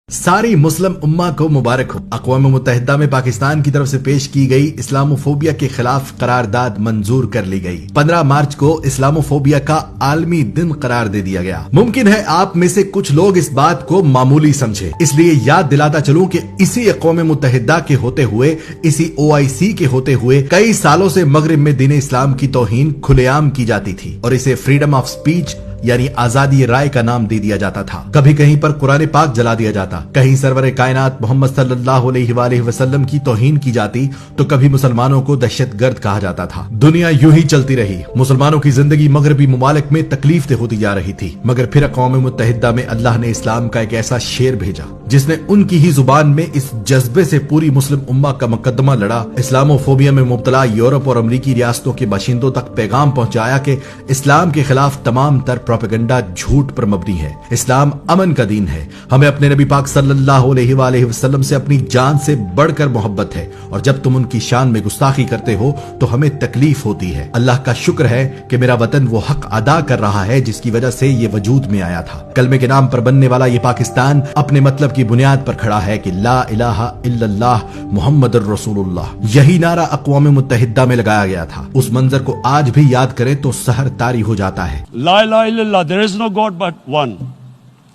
ساری مسلم امہ کو مبارک ہو۔ اقوام متحدہ میں پاکستان کی طرف سے پیش کی گئی اسلاموفوبیا کے خلاف قرارداد منظور کر لی گئی۔ 15 مارچ کو اسلاموفوبیا کا عالمی دن قرار دے دیا گیا۔ ممکن ہے آپ میں سے کچھ لوگ اس بات کو معمولی سمجھے، اس لیے یاد دلاتا چلوں کہ اسی اقوام متحدہ کے ہوتے ہوئے، اسی OIC کے ہوتے ہوئے کئی سالوں سے مغرب میں دین اسلام کی توہین کھلے عام کی جاتی تھی اور اسے فریڈم آف سپیچ یعنی آزادی رائے کا نام دے دیا جاتا تھا۔ کبھی کہیں پر قرآن پاک جلا دیا جاتا، کہیں سرور کائنات محمد صلی اللہ علیہ وآلہ وسلم کی توہین کی جاتی، تو کبھی مسلمانوں کو دہشت گرد کہا جاتا تھا۔ دنیا یوں ہی چلتی رہی، مسلمانوں کی زندگی مغربی ممالک میں تکلیف دہ ہوتی جا رہی تھی، مگر پھر اقوام متحدہ میں اللہ نے اسلام کا ایک ایسا شیر بھیجا جس نے ان کی ہی زبان میں اس جذبے سے پوری مسلم امہ کا مقدمہ لڑا، اسلاموفوبیا میں مبتلا یورپ اور امریکی ریاستوں کے باشندوں تک پیغام پہنچایا کہ اسلام کے خلاف تمام تر پروپیگنڈا جھوٹ پر مبنی ہے، اسلام امن کا دین ہے، ہمیں اپنے نبی پاک صلی اللہ علیہ وآلہ وسلم سے اپنی جان سے بڑھ کر محبت ہے، اور جب تم ان کی شان میں گستاخی کرتے ہو تو ہمیں تکلیف ہوتی ہے۔ اللہ کا شکر ہے کہ میرا وطن وہ حق ادا کر رہا ہے جس کی وجہ سے یہ وجود میں آیا تھا۔ کلمے کے نام پر بننے والا یہ پاکستان اپنے مطلب کی بنیاد پر کھڑا ہے کہ لا الہ الا اللہ محمد الرسول اللہ، یہی نعرہ اقوام متحدہ میں لگایا گیا تھا۔ اس منظر کو آج بھی یاد کریں تو سحر طاری ہو جاتا ہے۔ لا الہ الا اللہ، there is no God but one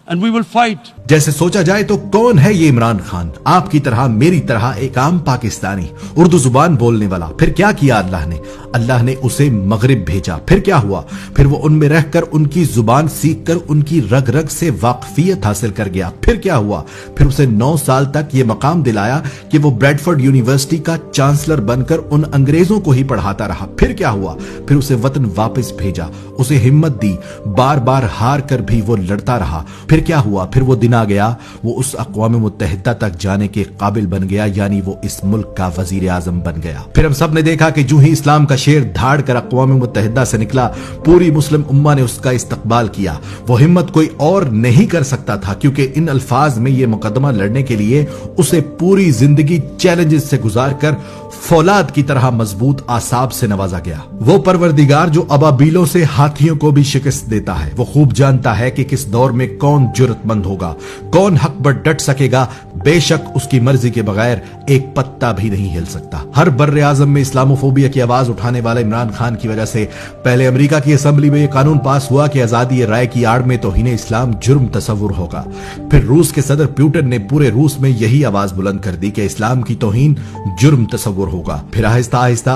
and we will fight۔ جیسے سوچا جائے تو کون ہے یہ عمران خان؟ آپ کی طرح میری طرح ایک عام پاکستانی، اردو زبان بولنے والا۔ پھر کیا کیا اللہ نے؟ اللہ نے اسے مغرب بھیجا۔ پھر کیا ہوا؟ پھر وہ ان میں رہ کر ان کی زبان سیکھ کر ان کی رگ رگ سے واقفیت حاصل کر گیا۔ پھر کیا ہوا؟ پھر اسے 9 سال تک یہ مقام دلایا کہ وہ بریڈفورڈ یونیورسٹی کا چانسلر بن کر ان انگریزوں کو ہی پڑھاتا رہا۔ پھر کیا ہوا؟ پھر اسے وطن واپس بھیجا، اسے ہمت دی، بار بار ہار کر بھی وہ لڑتا رہا۔ پھر کیا ہوا؟ پھر وہ دن آ گیا، وہ اس اقوام متحدہ تک جانے کے قابل بن گیا، یعنی وہ اس ملک کا وزیر اعظم بن گیا۔ پھر ہم سب نے دیکھا کہ جو ہی اسلام کا شیر دھاڑ کر اقوام متحدہ سے نکلا، پوری مسلم امہ نے اس کا استقبال کیا۔ وہ ہمت کوئی اور نہیں کر سکتا تھا، کیونکہ ان الفاظ میں یہ مقدمہ لڑنے کے لیے اسے پوری زندگی چیلنجز سے گزار کر فولاد کی طرح مضبوط اعصاب سے نوازا گیا۔ وہ پروردگار جو ابابیلوں سے ہاتھیوں کو بھی شکست دیتا ہے، وہ خوب جانتا ہے کہ کس دور میں کون جرت مند ہوگا، کون حق پر ڈٹ سکے گا۔ بے شک اس کی مرضی کے بغیر ایک پتا بھی نہیں ہل سکتا۔ ہر بر اعظم میں اسلاموفوبیا کی آواز اٹھانے والے عمران خان کی وجہ سے پہلے امریکہ کی اسمبلی میں یہ قانون پاس ہوا کہ آزادی رائے کی آڑ میں توہین اسلام جرم تصور ہوگا۔ پھر روس کے صدر پیوٹن نے پورے روس میں یہی آواز بلند کر دی کہ اسلام کی توہین جرم تصور ہوگا۔ پھر آہستہ آہستہ